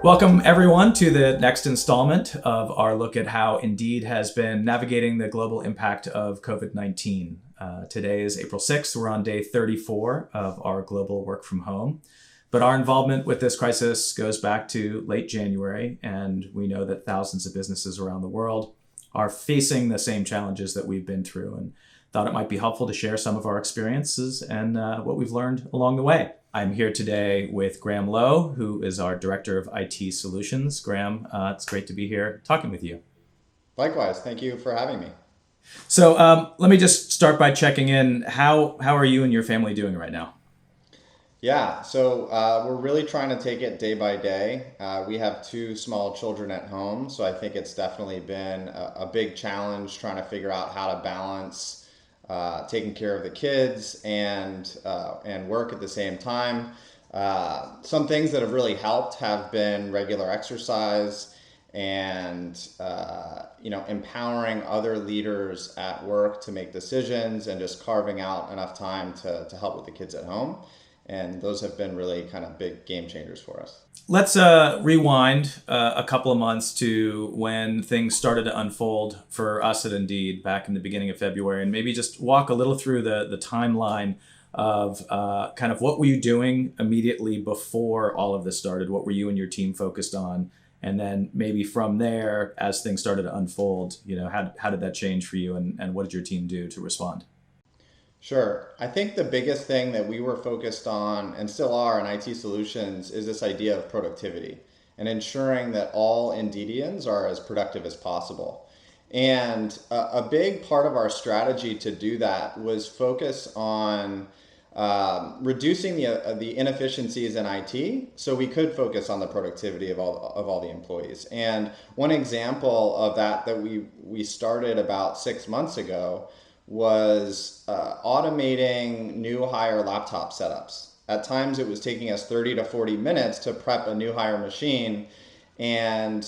Welcome, everyone, to the next installment of our look at how Indeed has been navigating the global impact of COVID-19. Today is April 6th. We're on day 34 of our global work from home. But our involvement with this crisis goes back to late January, and we know that thousands of businesses around the world are facing the same challenges that we've been through, and thought it might be helpful to share some of our experiences and what we've learned along the way. I'm here today with Graham Loew, who is our Director of IT Solutions. Graham, it's great to be here talking with you. Likewise, thank you for having me. So let me just start by checking in. How are you and your family doing right now? Yeah, so we're really trying to take it day by day. We have two small children at home, so I think it's definitely been a big challenge trying to figure out how to balance taking care of the kids and work at the same time. Some things that have really helped have been regular exercise and empowering other leaders at work to make decisions and just carving out enough time to help with the kids at home. And those have been really kind of big game changers for us. Let's rewind a couple of months to when things started to unfold for us at Indeed back in the beginning of February, and maybe just walk a little through the timeline of kind of what were you doing immediately before all of this started? What were you and your team focused on? And then maybe from there, as things started to unfold, how did that change for you, and what did your team do to respond? Sure. I think the biggest thing that we were focused on and still are in IT solutions is this idea of productivity and ensuring that all Indeedians are as productive as possible. And a big part of our strategy to do that was focus on reducing the inefficiencies in IT so we could focus on the productivity of all the employees. And one example of that we started about 6 months ago was automating new hire laptop setups. At times it was taking us 30 to 40 minutes to prep a new hire machine, and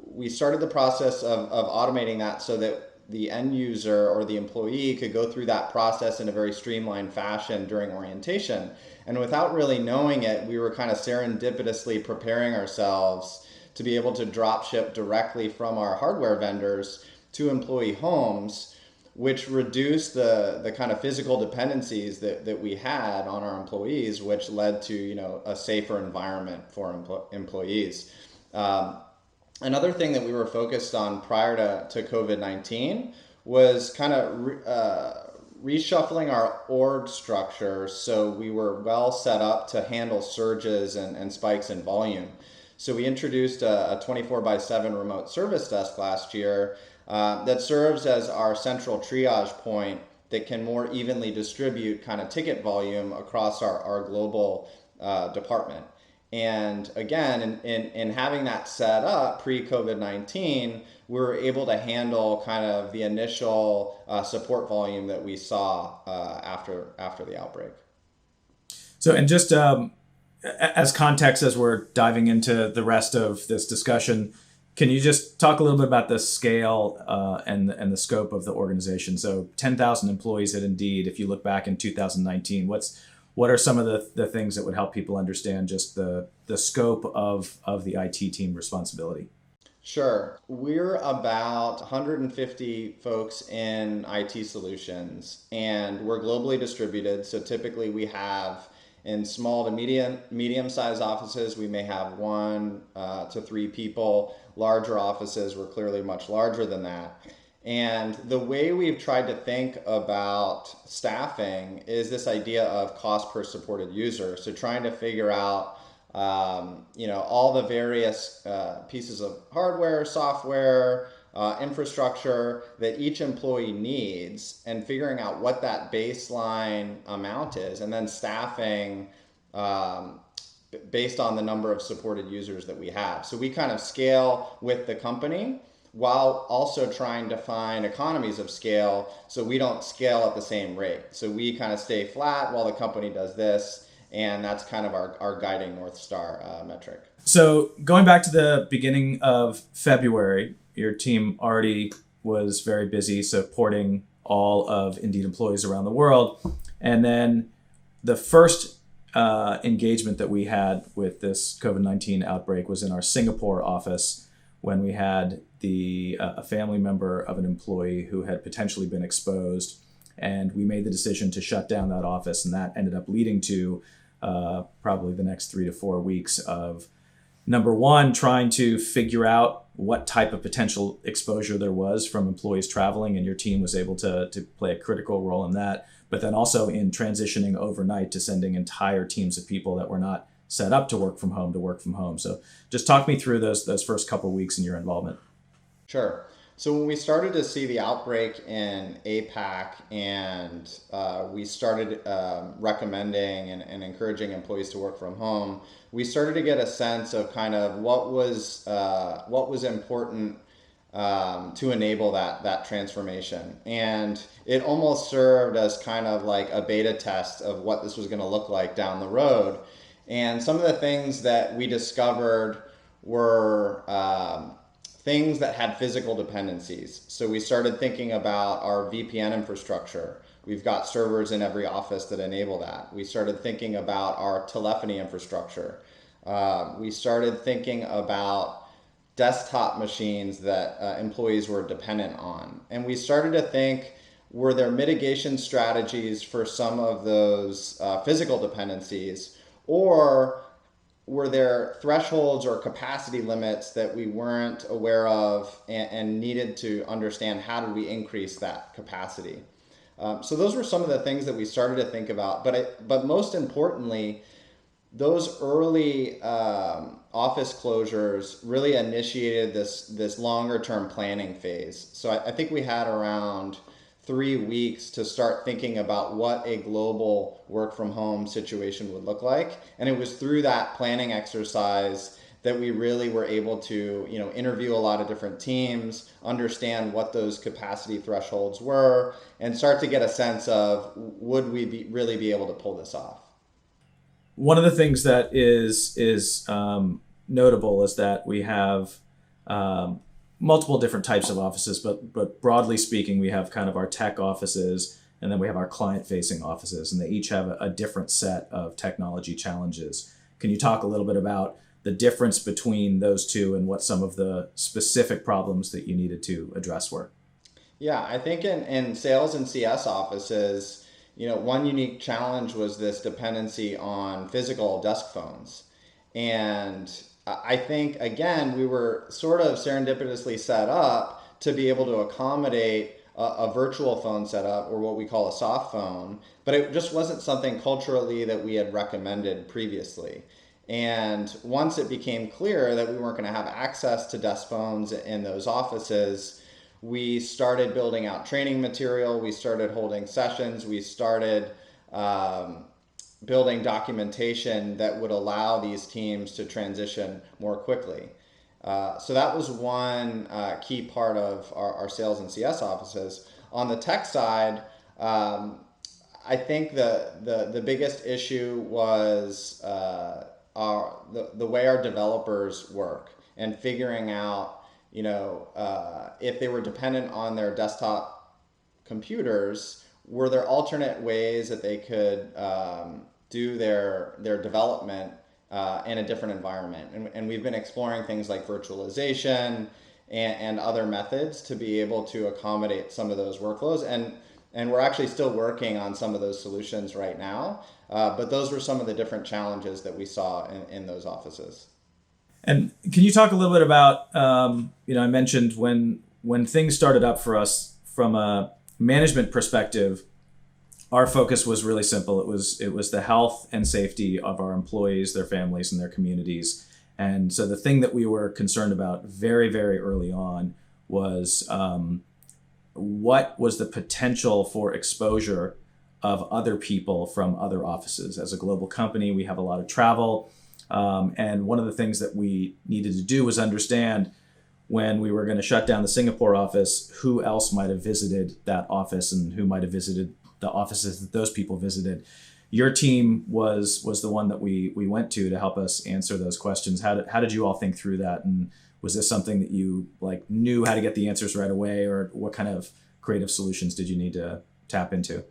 we started the process of automating that so that the end user or the employee could go through that process in a very streamlined fashion during orientation. And without really knowing it, we were kind of serendipitously preparing ourselves to be able to drop ship directly from our hardware vendors to employee homes, which reduced the kind of physical dependencies that we had on our employees, which led to a safer environment for employees. Another thing that we were focused on prior to COVID-19 was kind of reshuffling our org structure so we were well set up to handle surges and spikes in volume. So we introduced a 24/7 remote service desk last year that serves as our central triage point that can more evenly distribute kind of ticket volume across our global department. And again, in having that set up pre-COVID-19, we were able to handle kind of the initial support volume that we saw after the outbreak. So, and just as context, as we're diving into the rest of this discussion, can you just talk a little bit about the scale and the scope of the organization? So 10,000 employees at Indeed. If you look back in 2019, what are some of the things that would help people understand just the scope of the IT team responsibility? Sure. We're about 150 folks in IT solutions, and we're globally distributed. So typically we have in small to medium-sized offices, we may have 1 to 3 people. Larger offices, we're clearly much larger than that. And the way we've tried to think about staffing is this idea of cost per supported user. So trying to figure out, all the various pieces of hardware, software, infrastructure that each employee needs, and figuring out what that baseline amount is, and then staffing based on the number of supported users that we have. So we kind of scale with the company while also trying to find economies of scale so we don't scale at the same rate. So we kind of stay flat while the company does this, and that's kind of our guiding North Star metric. So going back to the beginning of February, your team already was very busy supporting all of Indeed employees around the world. And then the first engagement that we had with this COVID-19 outbreak was in our Singapore office when we had a family member of an employee who had potentially been exposed, and we made the decision to shut down that office, and that ended up leading to probably the next 3 to 4 weeks of, number one, trying to figure out what type of potential exposure there was from employees traveling, and your team was able to play a critical role in that. But then also in transitioning overnight to sending entire teams of people that were not set up to work from home to work from home. So just talk me through those first couple of weeks in your involvement. Sure. So when we started to see the outbreak in APAC and we started recommending and encouraging employees to work from home, we started to get a sense of kind of what was important to enable that transformation. And it almost served as kind of like a beta test of what this was going to look like down the road. And some of the things that we discovered were things that had physical dependencies. So we started thinking about our VPN infrastructure. We've got servers in every office that enable that. We started thinking about our telephony infrastructure. We started thinking about desktop machines that employees were dependent on. And we started to think, were there mitigation strategies for some of those physical dependencies, or were there thresholds or capacity limits that we weren't aware of and needed to understand how do we increase that capacity? So those were some of the things that we started to think about. But most importantly, those early office closures really initiated this longer term planning phase. So I think we had around 3 weeks to start thinking about what a global work from home situation would look like. And it was through that planning exercise that we really were able to, interview a lot of different teams, understand what those capacity thresholds were, and start to get a sense of, would we really be able to pull this off? One of the things that is notable is that we have multiple different types of offices, but broadly speaking, we have kind of our tech offices, and then we have our client-facing offices, and they each have a different set of technology challenges. Can you talk a little bit about the difference between those two and what some of the specific problems that you needed to address were? Yeah, I think in sales and CS offices, one unique challenge was this dependency on physical desk phones. And I think, again, we were sort of serendipitously set up to be able to accommodate a virtual phone setup, or what we call a soft phone, but it just wasn't something culturally that we had recommended previously. And once it became clear that we weren't going to have access to desk phones in those offices, we started building out training material, we started holding sessions, we started building documentation that would allow these teams to transition more quickly. So that was one key part of our sales and CS offices. On the tech side, I think the biggest issue was the way our developers work, and figuring out, if they were dependent on their desktop computers, were there alternate ways that they could do their development in a different environment? And we've been exploring things like virtualization and other methods to be able to accommodate some of those workflows. And we're actually still working on some of those solutions right now. But those were some of the different challenges that we saw in those offices. And can you talk a little bit about, I mentioned when things started up for us from a management perspective, our focus was really simple. It was the health and safety of our employees, their families, and their communities. And so the thing that we were concerned about very, very early on was what was the potential for exposure of other people from other offices. As a global company, we have a lot of travel. And one of the things that we needed to do was understand, when we were going to shut down the Singapore office, who else might have visited that office and who might have visited the offices that those people visited. Your team was the one that we went to help us answer those questions. How did you all think through that? And was this something that you knew how to get the answers right away, or what kind of creative solutions did you need to tap into?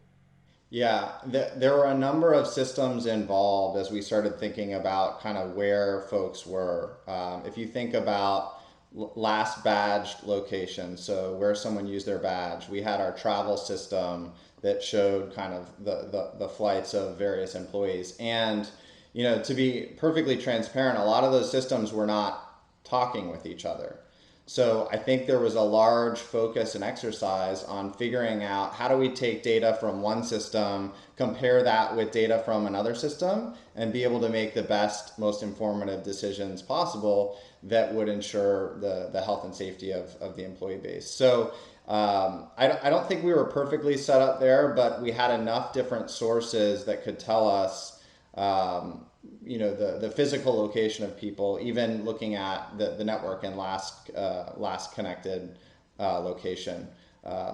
Yeah, there were a number of systems involved as we started thinking about kind of where folks were. If you think about last badged location, so where someone used their badge, we had our travel system that showed kind of the flights of various employees. And, to be perfectly transparent, a lot of those systems were not talking with each other. So I think there was a large focus and exercise on figuring out how do we take data from one system, compare that with data from another system, and be able to make the best, most informative decisions possible that would ensure the health and safety of the employee base. So I don't think we were perfectly set up there, but we had enough different sources that could tell us the physical location of people, even looking at the network and last connected location.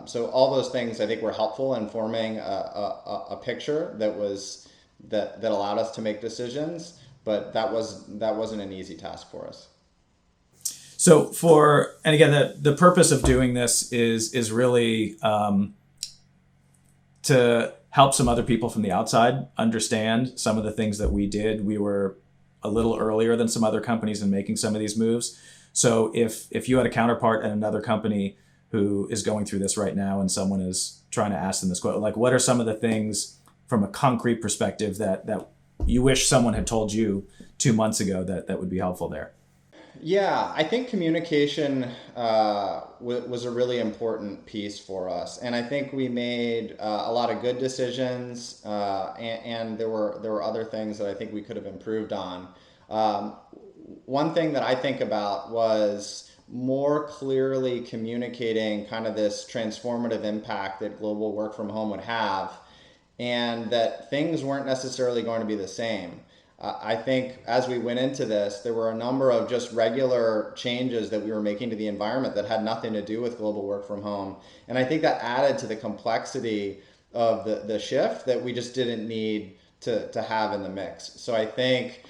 So all those things I think were helpful in forming a picture that allowed us to make decisions, but that wasn't an easy task for us. So and again, the purpose of doing this is really to help some other people from the outside understand some of the things that we did. We were a little earlier than some other companies in making some of these moves. So if you had a counterpart at another company who is going through this right now and someone is trying to ask them this question, like what are some of the things from a concrete perspective that you wish someone had told you 2 months ago that would be helpful there? Yeah, I think communication was a really important piece for us, and I think we made a lot of good decisions, and there were other things that I think we could have improved on. Um, One thing that I think about was more clearly communicating kind of this transformative impact that global work from home would have, and that things weren't necessarily going to be the same. I think as we went into this, there were a number of just regular changes that we were making to the environment that had nothing to do with global work from home. And I think that added to the complexity of the shift that we just didn't need to have in the mix. So I think,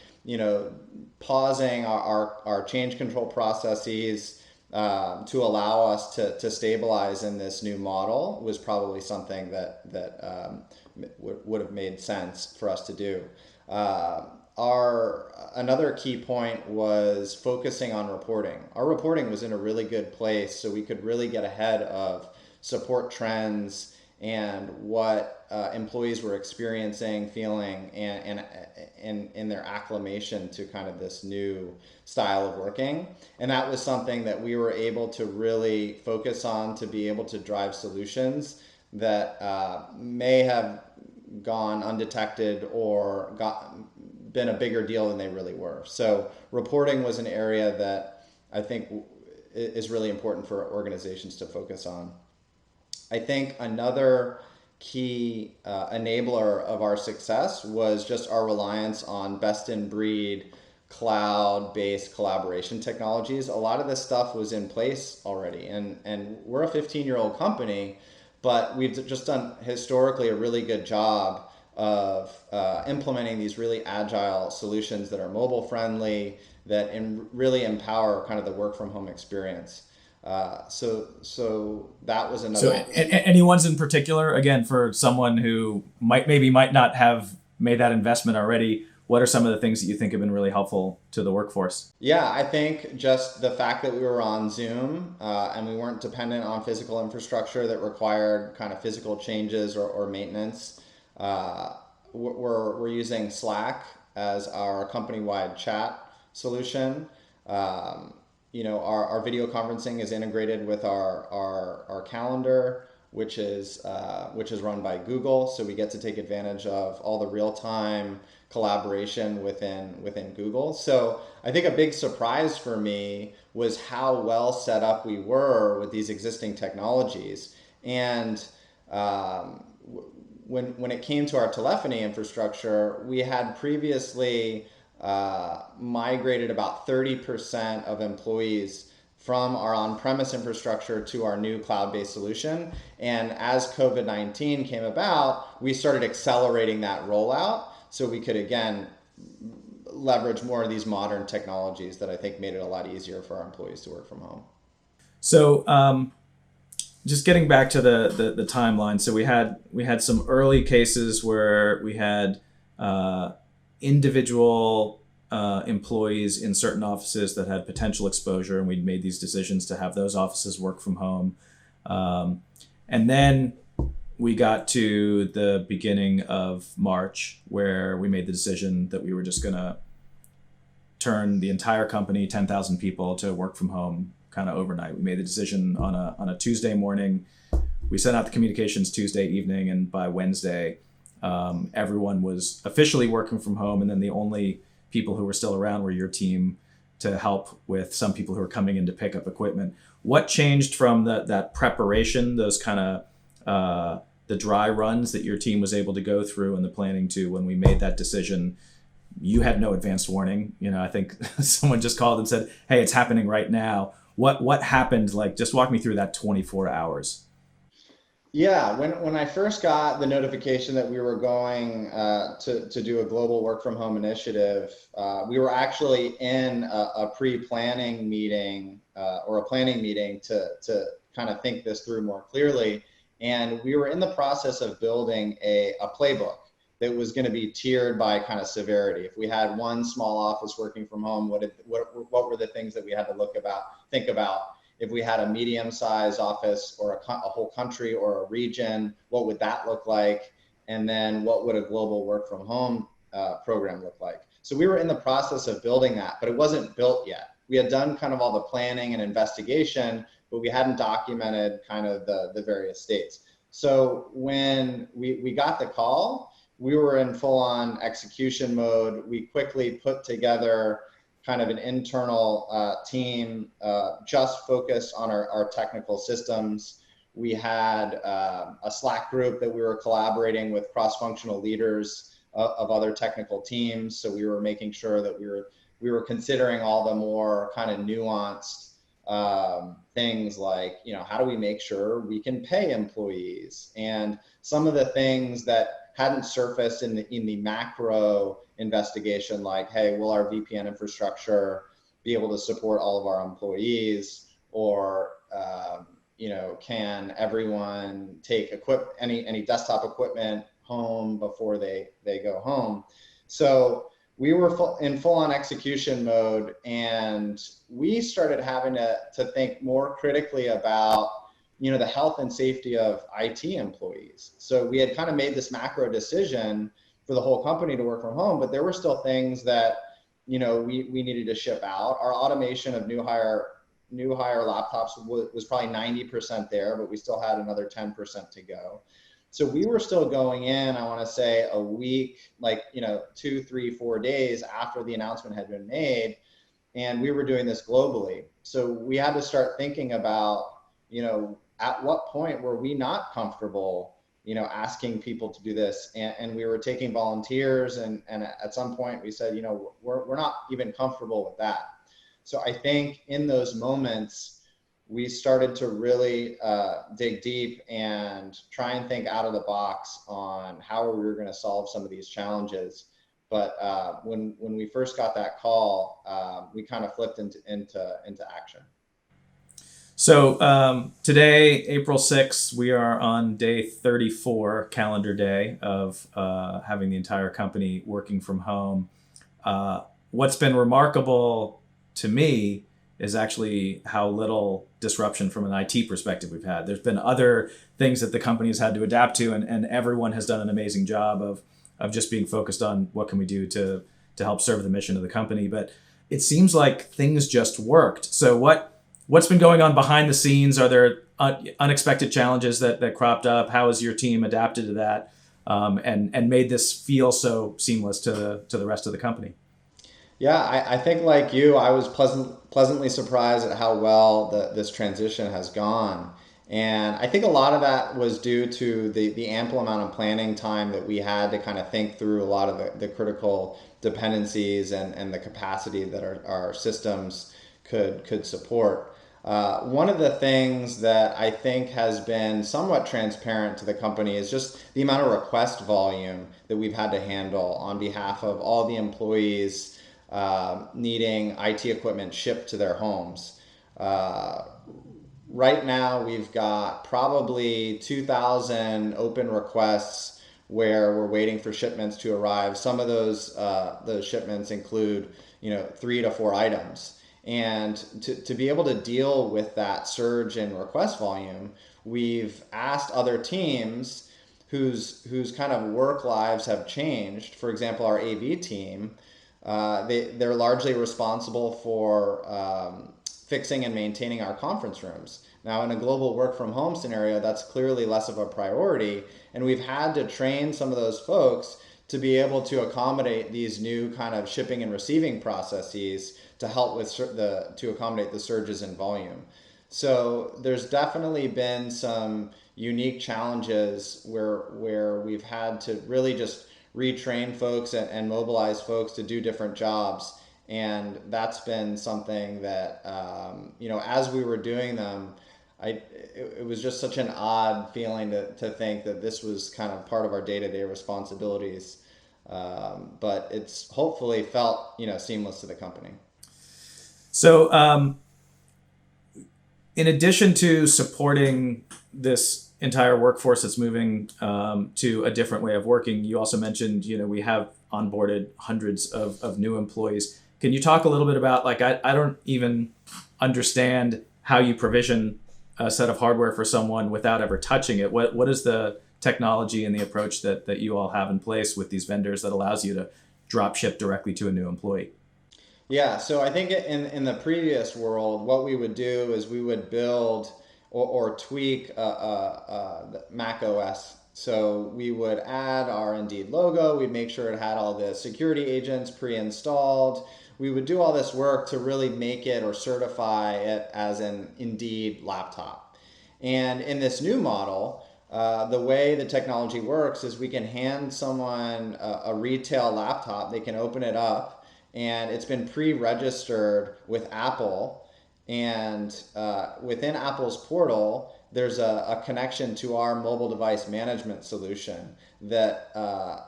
pausing our change control processes to allow us to stabilize in this new model was probably something that would have made sense for us to do. Our Another key point was focusing on reporting. Our reporting was in a really good place, so we could really get ahead of support trends and what employees were experiencing, feeling, and in their acclimation to kind of this new style of working. And that was something that we were able to really focus on to be able to drive solutions that may have gone undetected or been a bigger deal than they really were. So reporting was an area that I think is really important for organizations to focus on. I think another key enabler of our success was just our reliance on best in breed cloud-based collaboration technologies. A lot of this stuff was in place already, and we're a 15-year-old company, but we've just done historically a really good job of implementing these really agile solutions that are mobile friendly, that really empower kind of the work from home experience. So that was So another. any ones in particular, again, for someone who might not have made that investment already, what are some of the things that you think have been really helpful to the workforce? Yeah, I think just the fact that we were on Zoom and we weren't dependent on physical infrastructure that required kind of physical changes or maintenance. We're using Slack as our company-wide chat solution. Our video conferencing is integrated with our calendar, which is run by Google. So we get to take advantage of all the real-time collaboration within Google. So I think a big surprise for me was how well set up we were with these existing technologies. And when it came to our telephony infrastructure, we had previously migrated about 30% of employees from our on-premise infrastructure to our new cloud-based solution. And as COVID-19 came about, we started accelerating that rollout so we could, again, leverage more of these modern technologies that I think made it a lot easier for our employees to work from home. So just getting back to the timeline. So we had some early cases where we had individual employees in certain offices that had potential exposure, and we'd made these decisions to have those offices work from home. And then we got to the beginning of March, where we made the decision that we were just going to turn the entire company, 10,000 people, to work from home kind of overnight. We made the decision on a Tuesday morning. We sent out the communications Tuesday evening, and by Wednesday, everyone was officially working from home. And then the only people who were still around were your team to help with some people who were coming in to pick up equipment. What changed from that preparation, those kind of the dry runs that your team was able to go through and the planning, to when we made that decision? You had no advanced warning. I think someone just called and said, "Hey, it's happening right now." What happened? Like, just walk me through that 24 hours. Yeah, when I first got the notification that we were going to do a global work from home initiative, we were actually in a pre-planning meeting or a planning meeting to kind of think this through more clearly. And we were in the process of building a playbook that was going to be tiered by kind of severity. If we had one small office working from home, what were the things that we had to think about? If we had a medium-sized office or a whole country or a region, what would that look like? And then what would a global work from home program look like? So we were in the process of building that, but it wasn't built yet. We had done kind of all the planning and investigation, but we hadn't documented kind of the various states. So when we got the call, we were in full-on execution mode. We quickly put together kind of an internal team just focused on our technical systems. We had a Slack group that we were collaborating with cross-functional leaders of other technical teams. So we were making sure that we were considering all the more kind of nuanced things like, how do we make sure we can pay employees? And some of the things that hadn't surfaced in the macro investigation, like, hey, will our VPN infrastructure be able to support all of our employees? Or, can everyone take any desktop equipment home before they go home? So we were in full-on execution mode, and we started having to think more critically about the health and safety of IT employees. So we had kind of made this macro decision for the whole company to work from home, but there were still things that we needed to ship out. Our automation of new hire laptops was probably 90% there, but we still had another 10% to go. So we were still going in, I want to say, a week, 2, 3, 4 days after the announcement had been made, and we were doing this globally. So we had to start thinking about, at what point were we not comfortable, asking people to do this? And we were taking volunteers, and at some point we said, we're not even comfortable with that. So I think in those moments, we started to really dig deep and try and think out of the box on how we were going to solve some of these challenges. But when we first got that call, we kind of flipped into action. So today, April 6th, we are on day 34, calendar day, of having the entire company working from home. What's been remarkable to me is actually how little disruption from an IT perspective we've had. There's been other things that the company has had to adapt to, and everyone has done an amazing job of just being focused on what can we do to help serve the mission of the company. But it seems like things just worked. So what's been going on behind the scenes? Are there unexpected challenges that cropped up? How has your team adapted to that and made this feel so seamless to the rest of the company? Yeah, I think like you, I was pleasantly surprised at how well this transition has gone. And I think a lot of that was due to the ample amount of planning time that we had to kind of think through a lot of the critical dependencies and the capacity that our systems could support. One of the things that I think has been somewhat transparent to the company is just the amount of request volume that we've had to handle on behalf of all the employees needing IT equipment shipped to their homes. Right now, we've got probably 2,000 open requests where we're waiting for shipments to arrive. Some of those shipments include, 3 to 4 items. And to be able to deal with that surge in request volume, we've asked other teams whose kind of work lives have changed. For example, our AV team, they're largely responsible for fixing and maintaining our conference rooms. Now, in a global work from home scenario, that's clearly less of a priority, and we've had to train some of those folks to be able to accommodate these new kind of shipping and receiving processes to help with to accommodate the surges in volume. So there's definitely been some unique challenges where we've had to really just retrain folks and mobilize folks to do different jobs. And that's been something that, as we were doing them, it was just such an odd feeling to think that this was kind of part of our day-to-day responsibilities. But it's hopefully felt, seamless to the company. So, in addition to supporting this entire workforce that's moving to a different way of working, you also mentioned, we have onboarded hundreds of new employees. Can you talk a little bit about, like, I don't even understand how you provision a set of hardware for someone without ever touching it. What is the technology and the approach that you all have in place with these vendors that allows you to drop ship directly to a new employee? Yeah, so I think in the previous world, what we would do is we would build or tweak the Mac OS. So we would add our Indeed logo, we'd make sure it had all the security agents pre-installed. We would do all this work to really make it or certify it as an Indeed laptop. And in this new model, the way the technology works is we can hand someone a retail laptop, they can open it up, and it's been pre-registered with Apple. And within Apple's portal, there's a connection to our mobile device management solution that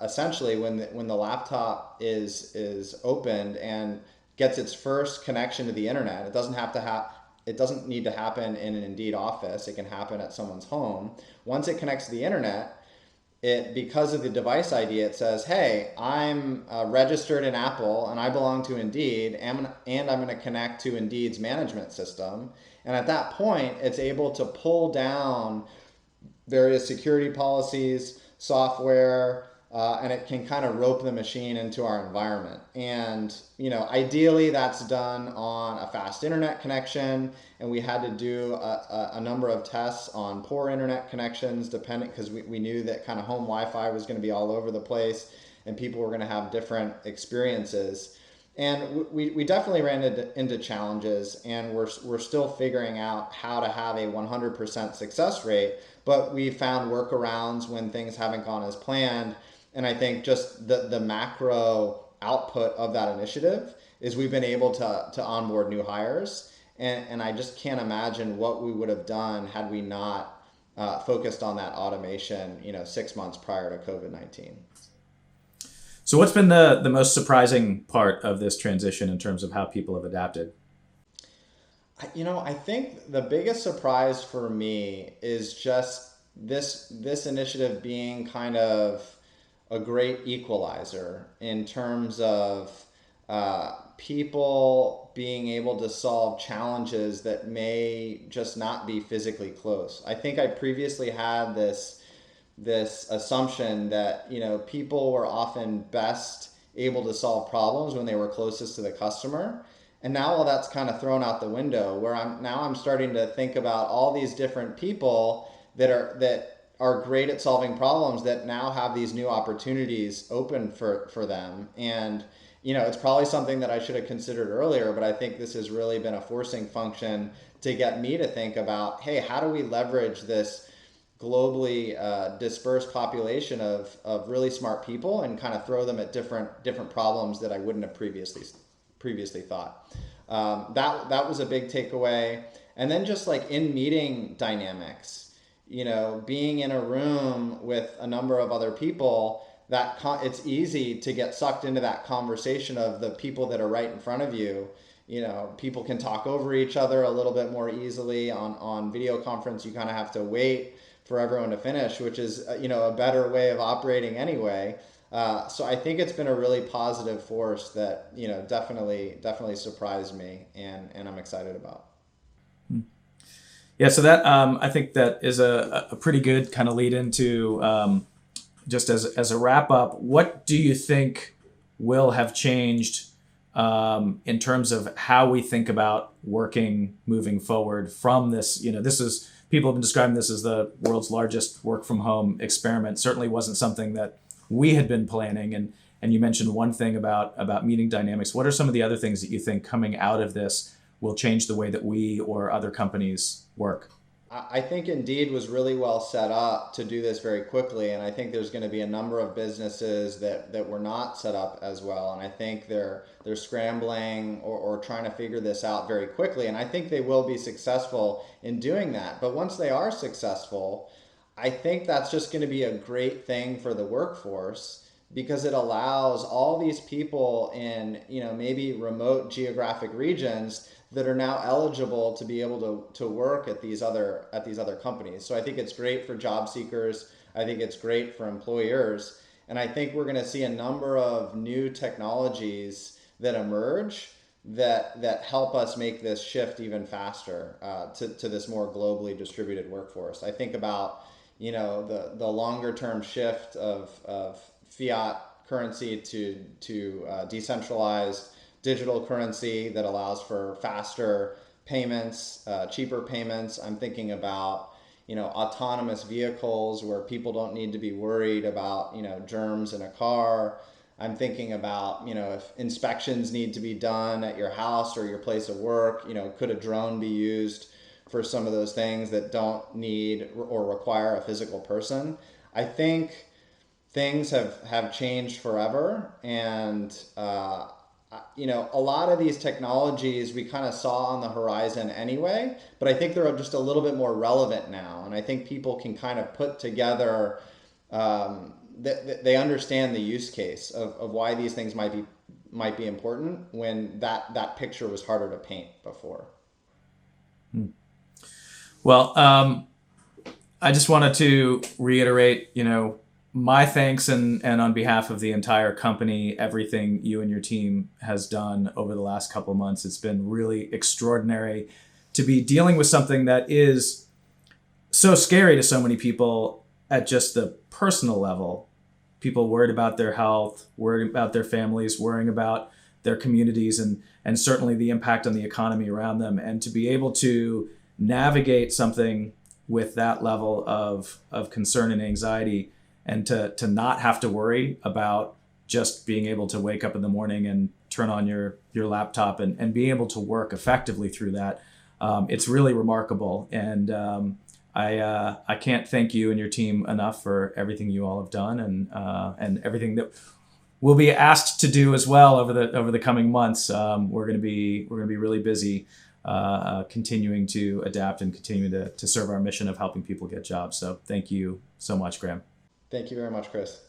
essentially, when the laptop is opened and gets its first connection to the internet, it doesn't need to happen in an Indeed office. It can happen at someone's home. Once it connects to the internet, because of the device ID, it says, "Hey, I'm registered in Apple and I belong to Indeed, and I'm going to connect to Indeed's management system." And at that point, it's able to pull down various security policies, software, and it can kind of rope the machine into our environment. And ideally, that's done on a fast internet connection. And we had to do a number of tests on poor internet connections, depending, because we knew that kind of home Wi-Fi was going to be all over the place, and people were going to have different experiences. And we definitely ran into challenges, and we're still figuring out how to have a 100% success rate. But we found workarounds when things haven't gone as planned. And I think just the macro output of that initiative is we've been able to onboard new hires. And I just can't imagine what we would have done had we not focused on that automation, 6 months prior to COVID-19. So what's been the most surprising part of this transition in terms of how people have adapted? I think the biggest surprise for me is just this initiative being kind of a great equalizer in terms of people being able to solve challenges that may just not be physically close. I think I previously had this assumption that people were often best able to solve problems when they were closest to the customer. And now all that's kind of thrown out the window, where I'm starting to think about all these different people that are great at solving problems that now have these new opportunities open for them. And it's probably something that I should have considered earlier, but I think this has really been a forcing function to get me to think about, hey, how do we leverage this globally dispersed population of really smart people and kind of throw them at different problems that I wouldn't have previously thought. That was a big takeaway. And then just like in meeting dynamics, being in a room with a number of other people, it's easy to get sucked into that conversation of the people that are right in front of you. people can talk over each other a little bit more easily. On video conference, you kind of have to wait for everyone to finish, which is, a better way of operating anyway. So I think it's been a really positive force that, definitely surprised me, and I'm excited about. Yeah, so that I think that is a pretty good kind of lead into just as a wrap up. What do you think will have changed in terms of how we think about working moving forward from this? This is people have been describing this as the world's largest work from home experiment. Certainly wasn't something that we had been planning. And you mentioned one thing about meeting dynamics. What are some of the other things that you think coming out of this will change the way that we or other companies work? I think Indeed was really well set up to do this very quickly, and I think there's going to be a number of businesses that were not set up as well, and I think they're scrambling or trying to figure this out very quickly, and I think they will be successful in doing that. But once they are successful, I think that's just going to be a great thing for the workforce, because it allows all these people in, maybe remote geographic regions that are now eligible to be able to work at these other companies. So I think it's great for job seekers. I think it's great for employers. And I think we're going to see a number of new technologies that emerge that help us make this shift even faster to this more globally distributed workforce. I think about, the longer term shift of fiat currency to decentralized digital currency that allows for faster payments, cheaper payments. I'm thinking about, autonomous vehicles where people don't need to be worried about, germs in a car. I'm thinking about, if inspections need to be done at your house or your place of work, could a drone be used for some of those things that don't need or require a physical person? I think things have changed forever, and a lot of these technologies we kind of saw on the horizon anyway, but I think they're just a little bit more relevant now, and I think people can kind of put together, they understand the use case of why these things might be important when that picture was harder to paint before. Well, I just wanted to reiterate, my thanks and on behalf of the entire company, everything you and your team has done over the last couple of months. It's been really extraordinary to be dealing with something that is so scary to so many people at just the personal level. People worried about their health, worried about their families, worrying about their communities, and certainly the impact on the economy around them. And to be able to navigate something with that level of concern and anxiety, and to not have to worry about just being able to wake up in the morning and turn on your laptop and be able to work effectively through that. It's really remarkable. And I can't thank you and your team enough for everything you all have done and everything that we'll be asked to do as well over the coming months. We're going to be really busy continuing to adapt and continue to serve our mission of helping people get jobs. So thank you so much, Graham. Thank you very much, Chris.